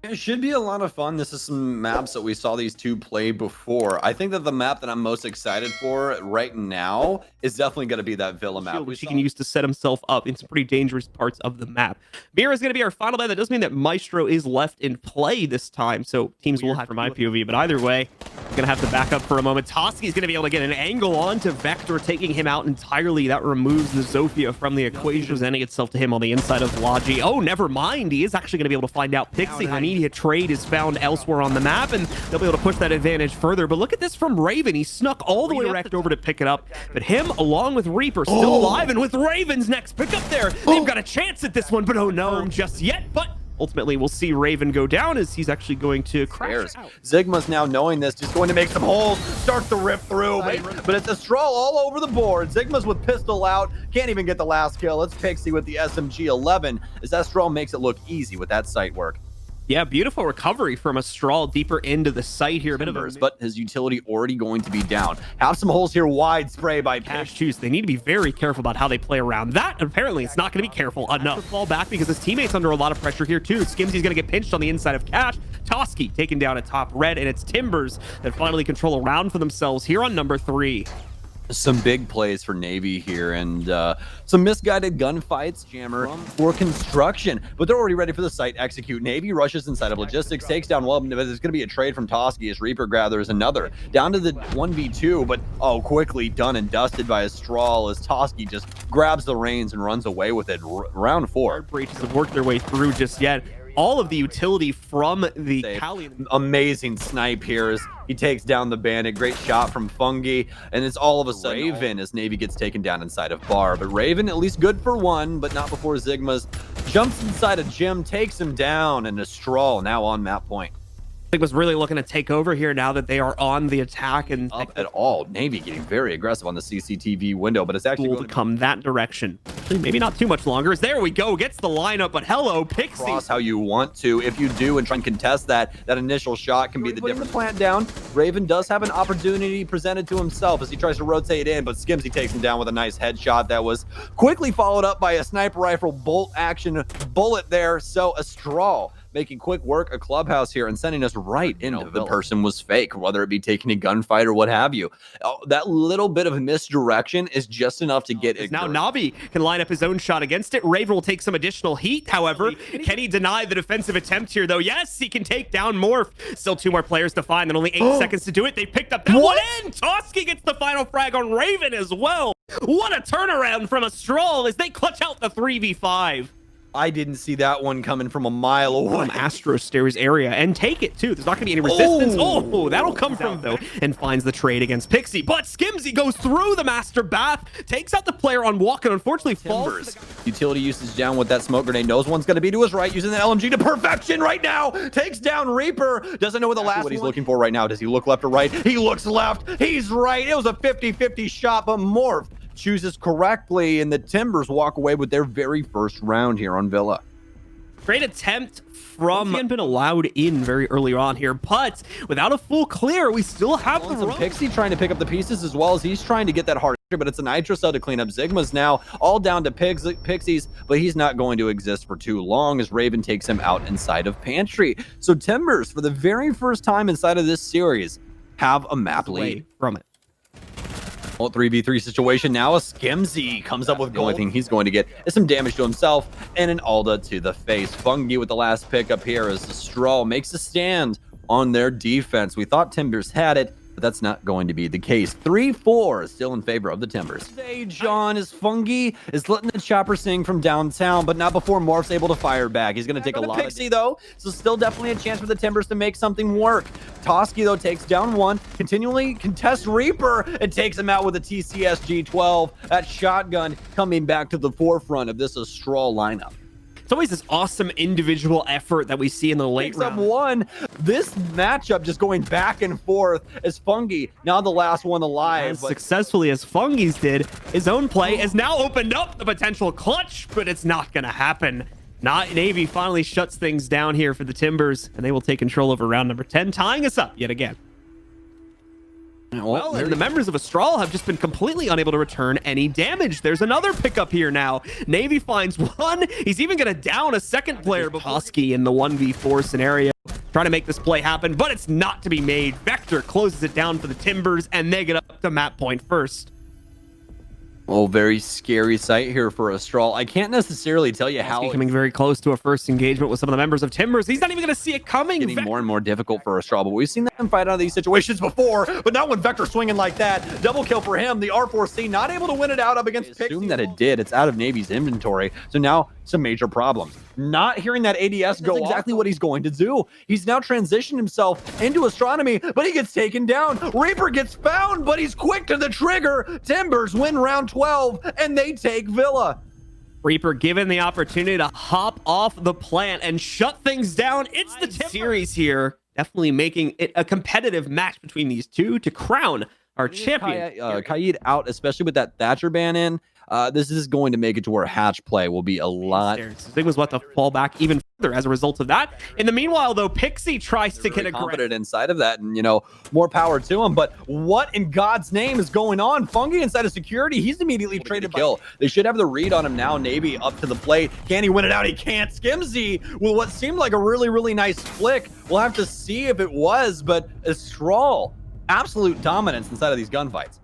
It should be a lot of fun. This is some maps that we saw these two play before. I think that the map that I'm most excited for right now is definitely going to be that Villa map, which he can use to set himself up in some pretty dangerous parts of the map. Mira is going to be our final ban. That does mean that Maestro is left in play this time, so teams will have from my POV, but either way, we're going to have to back up for a moment. Toski is going to be able to get an angle onto Vector, taking him out entirely. That removes the Zofia from the equation, presenting itself to him on the inside of Logi. Oh, never mind. He is actually going to be able to find out Pixie. An immediate trade is found elsewhere on the map, and they'll be able to push that advantage further. But look at this from Raven. He snuck all the way direct over to pick it up, but him along with Reaper still alive, and with Raven's next pick up there, they've got a chance at this one, but oh no, just yet. But ultimately, we'll see Raven go down as he's actually going to crash out. Sigma's now knowing this, just going to make some holes, start to rip through, but it's Estral all over the board. Sigma's with pistol out, can't even get the last kill. It's Pixie with the SMG 11 as Estral makes it look easy with that sight work. Yeah, beautiful recovery from Estral deeper into the site here. But his utility already going to be down. Have some holes here, wide spray by Cash Choose. They need to be very careful about how they play around that. Apparently, it's not going to be careful enough. Fall back because his teammate's under a lot of pressure here too. Skimsy's going to get pinched on the inside of Cash. Toski taken down at top red, and it's Timbers that finally control a round for themselves here on number 3. Some big plays for Navy here, and some misguided gunfights, Jammer, for construction, but they're already ready for the site execute. Navy rushes inside of logistics, takes down well, but there's going to be a trade from Toski as Reaper gathers another. Down to the 1v2, but quickly done and dusted by Estral as Toski just grabs the reins and runs away with it. Round 4. Breaches have worked their way through just yet. All of the utility from the Cali. Amazing snipe here as he takes down the bandit. Great shot from Fungi, and it's all of a sudden Raven as Navy gets taken down inside of Bar. But Raven at least good for one, but not before Sigma's jumps inside a gym, takes him down, and Estral now on map point. Was really looking to take over here now that they are on the attack and up at all. Navy getting very aggressive on the CCTV window, but it's actually going to come that direction. Actually, maybe not too much longer. There we go. Gets the lineup, but hello, Pixie. Cross how you want to. If you do and try and contest that initial shot can be the difference. The plant down. Raven does have an opportunity presented to himself as he tries to rotate in, but Skimsy takes him down with a nice headshot that was quickly followed up by a sniper rifle bolt action bullet there. So Estral making quick work of Clubhouse here and sending us right into the person was fake, whether it be taking a gunfight or what have you. That little bit of misdirection is just enough to get it. Now Navi can line up his own shot against it. Raven will take some additional heat, however. Can he deny the defensive attempt here, though? Yes, he can take down Morph. Still 2 more players to find, and only 8 seconds to do it. They picked up that one in. Toski gets the final frag on Raven as well. What a turnaround from Estral as they clutch out the 3v5. I didn't see that one coming from a mile away. From Astro Stairs area, and take it too. There's not going to be any resistance. Oh, that'll come from though, and finds the trade against Pixie. But Skimsy goes through the Master Bath, takes out the player on walk, and unfortunately falls. Utility usage down with that smoke grenade. Knows one's going to be to his right, using the LMG to perfection right now. Takes down Reaper. Doesn't know what the last what he's looking for right now. Does he look left or right? He looks left. He's right. It was a 50-50 shot, but Morph chooses correctly, and the Timbers walk away with their very first round here on Villa. Great attempt from been allowed in very early on here, but without a full clear, we still have the Pixie trying to pick up the pieces as well as he's trying to get that hard, but it's a nitro cell to clean up. Sigma's now all down to Pixies, but he's not going to exist for too long as Raven takes him out inside of Pantry. So Timbers, for the very first time inside of this series, have a map lead from it. 3v3 situation now. A Skimsy comes up with the only thing he's going to get is some damage to himself and an Alda to the face. Fungi with the last pickup here as Estral makes a stand on their defense. We thought Timbers had it, but that's not going to be the case. 3-4 still in favor of the Timbers. Today, John, is Fungi is letting the chopper sing from downtown, but not before Morph's able to fire back. He's going to take a lot of Pixie, though, so still definitely a chance for the Timbers to make something work. Toski, though, takes down one, continually contests Reaper, and takes him out with a TCSG-12. That shotgun coming back to the forefront of this Estral lineup. It's always this awesome individual effort that we see in the late round. One, this matchup just going back and forth as Fungi, now the last one alive. As successfully as Fungi's did, his own play has now opened up the potential clutch, but it's not going to happen. Navy finally shuts things down here for the Timbers, and they will take control over round number 10, tying us up yet again. Well, and the members of Estral have just been completely unable to return any damage. There's another pickup here now. Navy finds one. He's even going to down a second player. Toski in the 1v4 scenario. trying to make this play happen, but it's not to be made. Vector closes it down for the Timbers, and they get up to map point first. Oh, very scary sight here for Estral. I can't necessarily tell you how Coming very close to a first engagement with some of the members of Timbers. He's not even going to see it coming. Getting more and more difficult for Estral, but we've seen them fight out of these situations before, but not when Vector swinging like that. Double kill for him. The R4C not able to win it out up against Pixie. Assume that it did. It's out of Navy's inventory, so now some major problems. Not hearing that ADS go exactly what he's going to do. He's now transitioned himself into astronomy, but he gets taken down. Reaper gets found, but he's quick to the trigger. Timbers win round 12, and they take Villa. Reaper given the opportunity to hop off the plant and shut things down. It's the series here. Definitely making it a competitive match between these two to crown our champion. Kaid out, especially with that Thatcher ban in. This is going to make it to where hatch play will be a lot. Sigma's about to fall back even further as a result of that. In the meanwhile, though, Pixie tries to get confident inside of that, and more power to him. But what in God's name is going on? Fungi inside of security. He's immediately traded kill. They should have the read on him now. Navy up to the plate. Can he win it out? He can't. Skimzy with what seemed like a really nice flick. We'll have to see if it was, but Estral, absolute dominance inside of these gunfights.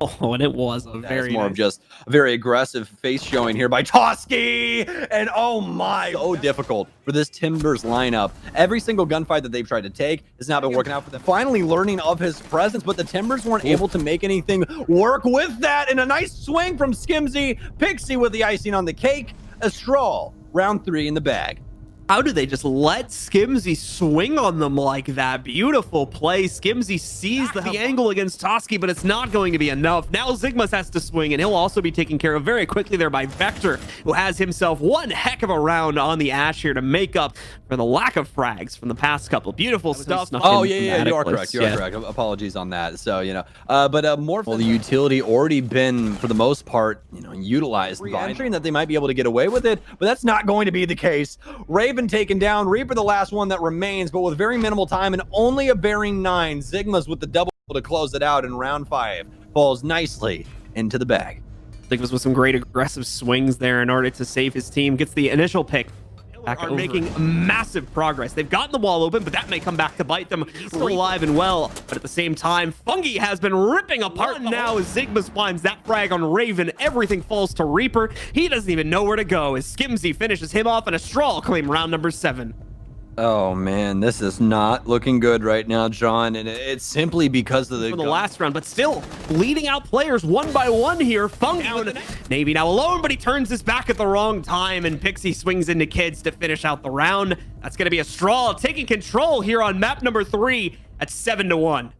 Oh, and it was a more of just a very aggressive face showing here by Toski, and oh my, so difficult for this Timbers lineup. Every single gunfight that they've tried to take has not been working out for them. Finally learning of his presence, but the Timbers weren't able to make anything work with that. And a nice swing from Skimzy. Pixie with the icing on the cake. Estral, round 3 in the bag. How do they just let Skimzy swing on them like that? Beautiful play. Skimzy sees the angle against Toski, but it's not going to be enough. Now Zigmas has to swing, and he'll also be taken care of very quickly there by Vector, who has himself one heck of a round on the Ash here to make up for the lack of frags from the past couple. Beautiful stuff. Oh, yeah, you are correct. You are correct. Apologies on that. So, but more for the utility already been, for the most part, utilized by entering that they might be able to get away with it, but that's not going to be the case. Raven taken down, Reaper the last one that remains, but with very minimal time and only a bearing 9. Zigmas with the double to close it out in round 5 falls nicely into the bag. Zigmas with some great aggressive swings there in order to save his team. Gets the initial pick. Are making massive progress. They've gotten the wall open, but that may come back to bite them. Still alive and well, but at the same time, Fungi has been ripping apart now as Zigmas finds that frag on Raven. Everything falls to Reaper. He doesn't even know where to go as Skimzy finishes him off, and Estral claim round number 7. Oh man, this is not looking good right now, John, and it's simply because of the last round, but still bleeding out players one by one here. Fungi down. Navy now alone, but he turns his back at the wrong time, and Pixie swings into Kids to finish out the round. That's going to be Estral taking control here on map number 3 at 7-1.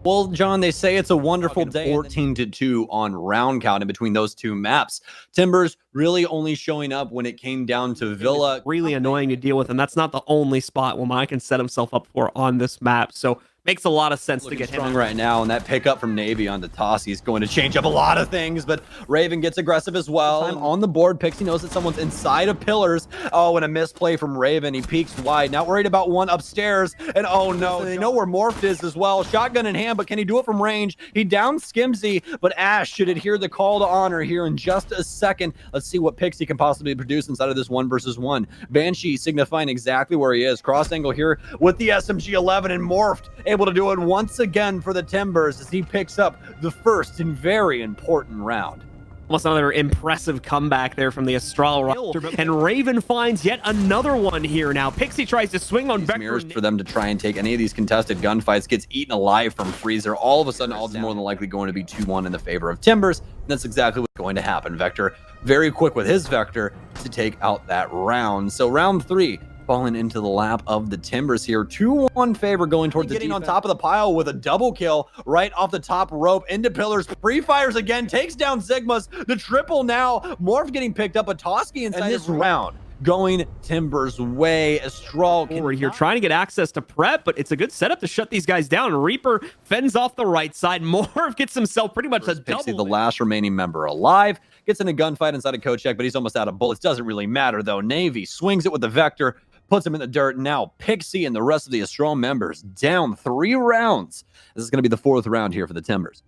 Well, John, they say it's a wonderful day. 14-2 on round count in between those two maps. Timbers really only showing up when it came down to Villa. Really annoying to deal with, and that's not the only spot Wamai can set himself up for on this map. So makes a lot of sense to get him strong right now, and that pickup from Navy onto Toski is going to change up a lot of things, but Raven gets aggressive as well. On the board, Pixie knows that someone's inside of pillars. Oh, and a misplay from Raven. He peeks wide. Not worried about one upstairs, and oh no, they know where Morphed is as well. Shotgun in hand, but can he do it from range? He downs Skimzy, but Ash should adhere the call to honor here in just a second. Let's see what Pixie can possibly produce inside of this 1 versus 1. Banshee signifying exactly where he is. Cross angle here with the SMG-11, and Morphed able to do it once again for the Timbers as he picks up the first and very important round. Almost another impressive comeback there from the Estral, and Raven finds yet another one here now. Pixie tries to swing on Vector for them to try and take any of these contested gunfights. Gets eaten alive from Freezer. All of a sudden, all is more than likely going to be 2-1 in the favor of Timbers. And that's exactly what's going to happen. Vector very quick with his Vector to take out that round. So round 3 falling into the lap of the Timbers here. 2-1 favor going towards the getting on top of the pile with a double kill right off the top rope into pillars. Pre-fires again, takes down Zigmas. The triple now. Morph getting picked up, a Toski inside this round going Timbers' way. Estral forward here trying to get access to prep, but it's a good setup to shut these guys down. Reaper fends off the right side. Morph gets himself pretty much a double. The last remaining member alive gets in a gunfight inside of Kochek, but he's almost out of bullets. Doesn't really matter though. Navy swings it with the Vector, puts him in the dirt. Now Pixie and the rest of the Estral members down 3 rounds. This is going to be the 4th round here for the Timbers.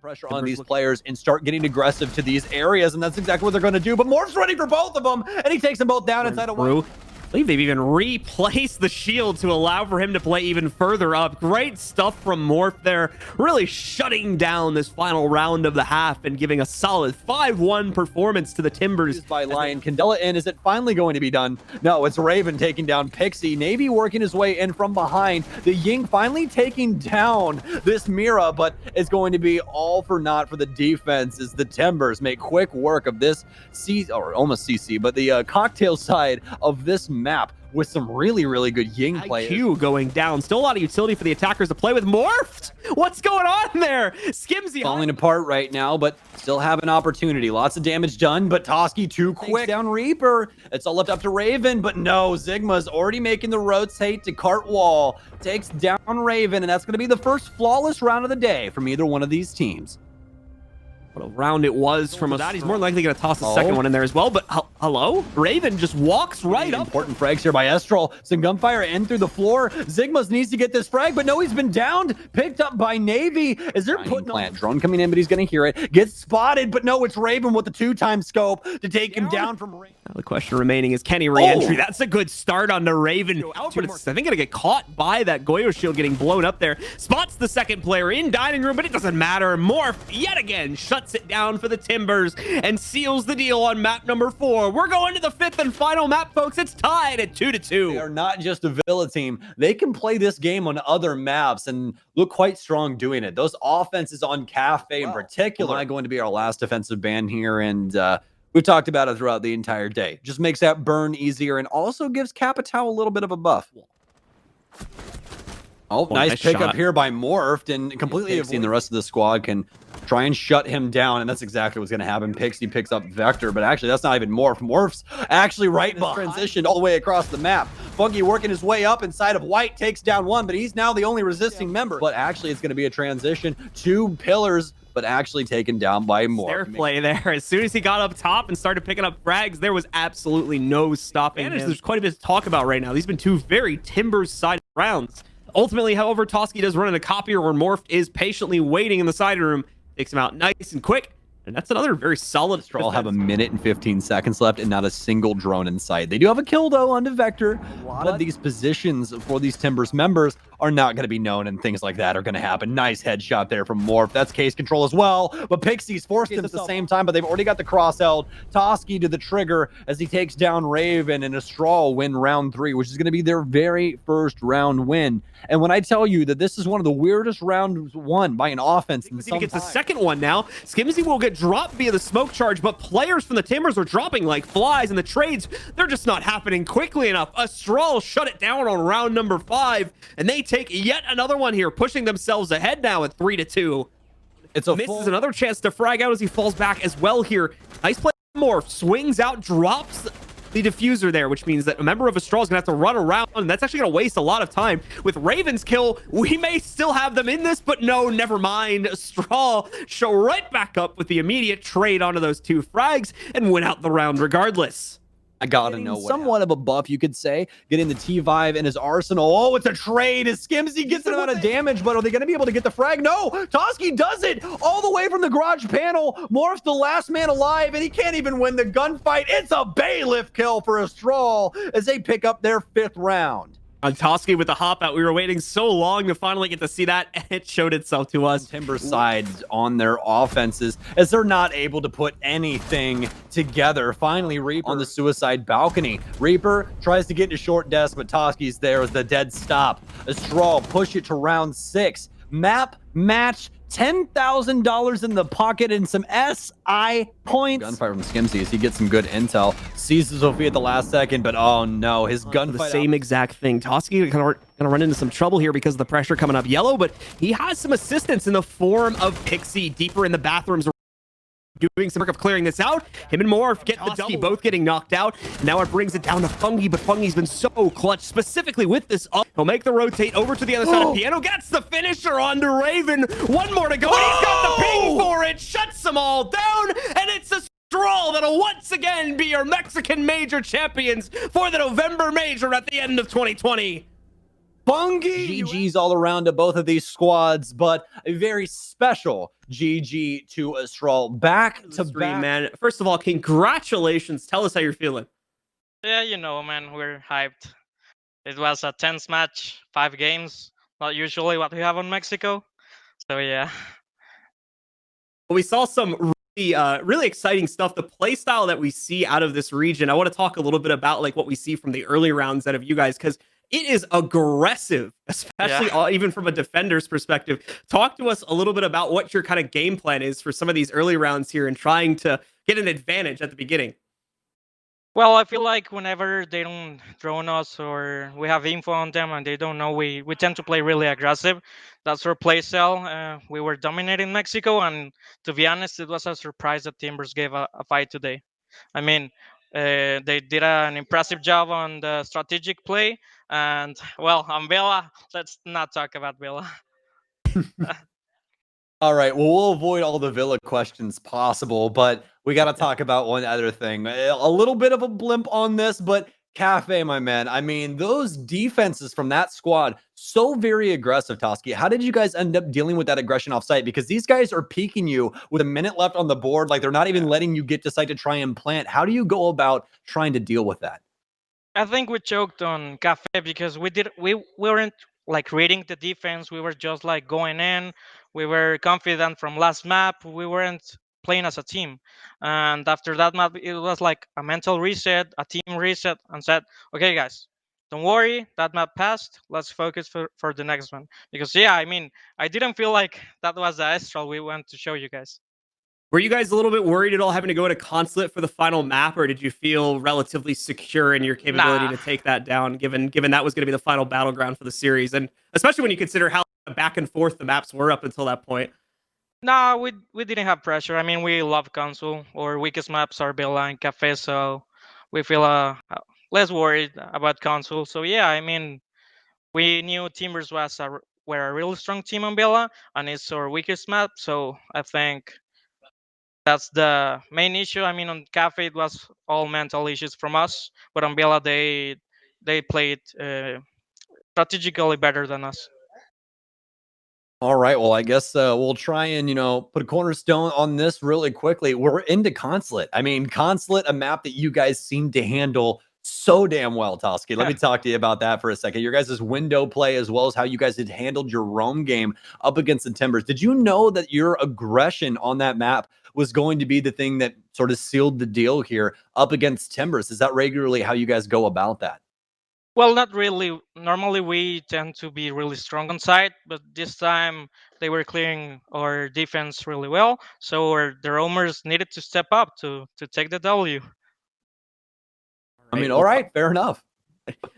Pressure on these players and start getting aggressive to these areas, and that's exactly what they're going to do. But Morph's ready for both of them, and he takes them both down inside of one. I believe they've even replaced the shield to allow for him to play even further up. Great stuff from Morph there, really shutting down this final round of the half and giving a solid 5-1 performance to the Timbers. By Lion Candela in. Is it finally going to be done? No, it's Raven taking down Pixie. Navy working his way in from behind. The Ying finally taking down this Mira, but it's going to be all for naught for the defense as the Timbers make quick work of this or almost CC, but the cocktail side of this map with some really, really good Ying players. IQ going down. Still a lot of utility for the attackers to play with. Morphed! What's going on there? Skimzy falling apart right now, but still have an opportunity. Lots of damage done, but Toski too quick. Down Reaper. It's all left up to Raven, but no, Zigma's already making the rotate to Cartwall. Takes down Raven, and that's going to be the first flawless round of the day from either one of these teams. What a round it was from that. He's more likely going to toss the second one in there as well. But hello? Raven just walks right up. Important frags here by Estral. Some gunfire in through the floor. Zigmas needs to get this frag, but no, he's been downed. Picked up by Navy. Is there putting plant drone coming in, but he's going to hear it. Gets spotted, but no, it's Raven with the 2-time scope to take him down from Raven. Now the question remaining is, can he re-entry? That's a good start on the Raven. But it's, I think, going to get caught by that Goyo shield getting blown up there. Spots the second player in dining room, but it doesn't matter. Morph yet again shuts it down for the Timbers and seals the deal on map number 4. We're going to the 5th and final map, folks. It's tied at 2-2. They are not just a Villa team. They can play this game on other maps and look quite strong doing it. Those offenses on Kafe in particular are going to be our last defensive ban here, and we've talked about it throughout the entire day. Just makes that burn easier and also gives Capitao a little bit of a buff. Oh, nice pickup here by Morphed, and completely seen the rest of the squad can try and shut him down, and that's exactly what's going to happen. Pixie picks up Vector, but actually that's not even Morph. Morph's actually right behind, transitioned all the way across the map. Funky working his way up inside of White, takes down one, but he's now the only resisting member. But actually it's going to be a transition. 2 pillars, but actually taken down by Morph. Fair play there. As soon as he got up top and started picking up frags, there was absolutely no stopping him. There's quite a bit to talk about right now. These have been 2 very Timbers-sided rounds. Ultimately, however, Toski does run in a copier where Morphed is patiently waiting in the side room. Takes him out nice and quick. And that's another very solid. Estral have 1 minute and 15 seconds left and not a single drone in sight. They do have a kill, though, onto Vector. A lot of these positions for these Timbers members are not going to be known, and things like that are going to happen. Nice headshot there from Morph. That's case control as well, but Pixie's forced him at the same time, but they've already got the cross held. Toski to the trigger as he takes down Raven, and Estral win round 3, which is going to be their very first round win. And when I tell you that this is one of the weirdest rounds won by an offense in some time. He gets the second one now. Skimzy will get dropped via the smoke charge, but players from the Timbers are dropping like flies, and the trades, they're just not happening quickly enough. Estral shut it down on round number 5, and they take yet another one here, pushing themselves ahead now at 3-2. It's a misses another chance to frag out as he falls back as well here. Nice play. Morph swings out, drops the diffuser there, which means that a member of Estral is gonna have to run around, and that's actually gonna waste a lot of time. With Raven's kill, we may still have them in this, but no, never mind. Estral show right back up with the immediate trade onto those 2 frags and win out the round regardless. I gotta know what somewhat of a buff, you could say, getting the T5 in his arsenal. Oh, it's a trade as Skimzy gets a lot of damage, but are they going to be able to get the frag? No, Toski does it all the way from the garage panel. Morph's the last man alive, and he can't even win the gunfight. It's a bailiff kill for Estral as they pick up their 5th round. On Toski with the hop out, we were waiting so long to finally get to see that, and it showed itself to us. Timber sides on their offenses as they're not able to put anything together. Finally, Reaper on the suicide balcony. Reaper tries to get into short desk, but Toski's there as the dead stop. Estral push it to round 6. Map match. $10,000 in the pocket and some SI points. Gunfire from Skimzy as he gets some good intel. Seizes Sophie at the last second, but oh no, his gunfight. The same exact thing. Toski gonna run into some trouble here because of the pressure coming up yellow, but he has some assistance in the form of Pixie deeper in the bathrooms, doing some work of clearing this out. Him and Morph get the double, both getting knocked out. Now it brings it down to Fungi, but Fungi's been so clutch, specifically with this up. He'll make the rotate over to the other side of Piano, gets the finisher onto Raven. 1 more to go, and he's got the ping for it, shuts them all down, and it's a Estral that'll once again be your Mexican major champions for the November major at the end of 2020. Bungie! GG's all around to both of these squads, but a very special GG to Estral. Back to back. Man, first of all, congratulations. Tell us how you're feeling. Yeah, you know, man, we're hyped. It was a tense match, 5 games. Not usually what we have on Mexico. So yeah. We saw some really exciting stuff. The play style that we see out of this region. I want to talk a little bit about like what we see from the early rounds out of you guys because it is aggressive, especially Yeah. even from a defender's perspective. Talk to us a little bit about what your kind of game plan is for some of these early rounds here and trying to get an advantage at the beginning. Well, I feel like whenever they don't drone us or we have info on them and they don't know, we tend to play really aggressive. That's our play style. We were dominating Mexico, and to be honest, it was a surprise that Timbers gave a fight today. I mean, they did an impressive job on the strategic play, and well, on Villa, let's not talk about Villa. All right. Well, we'll avoid all the Villa questions possible, but we got to talk about one other thing. A little bit of a blimp on this, but Kafe, my man. I mean, those defenses from that squad, so very aggressive, Toski. How did you guys end up dealing with that aggression off site? Because these guys are peeking you with a minute left on the board. Like they're not even letting you get to site to try and plant. How do you go about trying to deal with that? I think we choked on Cafe because we weren't like reading the defense. We were just like going in. We were confident from last map. We weren't playing as a team. And after that map, it was like a mental reset, a team reset, and said, "Okay, guys, don't worry. That map passed. Let's focus for the next one." Because yeah, I mean, I didn't feel like that was the Estral we want to show you guys. Were you guys a little bit worried at all having to go to Consulate for the final map, or did you feel relatively secure in your capability Nah, to take that down, given that was going to be the final battleground for the series, and especially when you consider how back and forth the maps were up until that point? No, we didn't have pressure. I mean, we love console. Our weakest maps are Bella and Cafe, so we feel less worried about console. So yeah, I mean, we knew Timbers were a really strong team on Bella, and it's our weakest map. So I think that's the main issue. I mean, on Cafe it was all mental issues from us, but on Bella they played strategically better than us. All right. Well, I guess we'll try and, put a cornerstone on this really quickly. We're into Consulate. I mean, Consulate, a map that you guys seem to handle so damn well, Toski. Let me talk to you about that for a second. Your guys' window play, as well as how you guys had handled your roam game up against the Timbers. Did you know that your aggression on that map was going to be the thing that sort of sealed the deal here up against Timbers? Is that regularly how you guys go about that? Well, not really. Normally, we tend to be really strong on site, but this time they were clearing our defense really well. So the roamers needed to step up to take the W. I Right. mean, Well, all right, fair enough.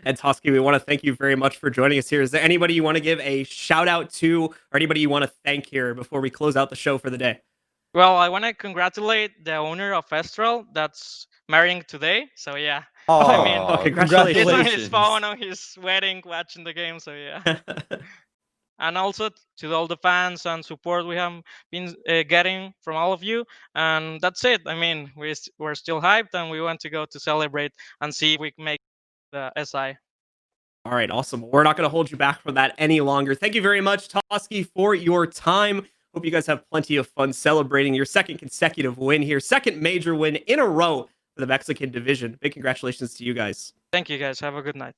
and Toski, we want to thank you very much for joining us here. Is there anybody you want to give a shout out to, or anybody you want to thank here before we close out the show for the day? Well, I want to congratulate the owner of Estral that's marrying today. So yeah, I mean, Oh, Oh, he's congratulations! on his phone congratulations. on his wedding, watching the game. So yeah. And also to all the fans and support we have been getting from all of you. And that's it. I mean, we're still hyped and we want to go to celebrate and see if we can make the SI. All right, awesome. We're not going to hold you back from that any longer. Thank you very much, Toski, for your time. Hope you guys have plenty of fun celebrating your second consecutive win here, second major win in a row for the Mexican division. Big congratulations to you guys. Thank you guys. Have a good night.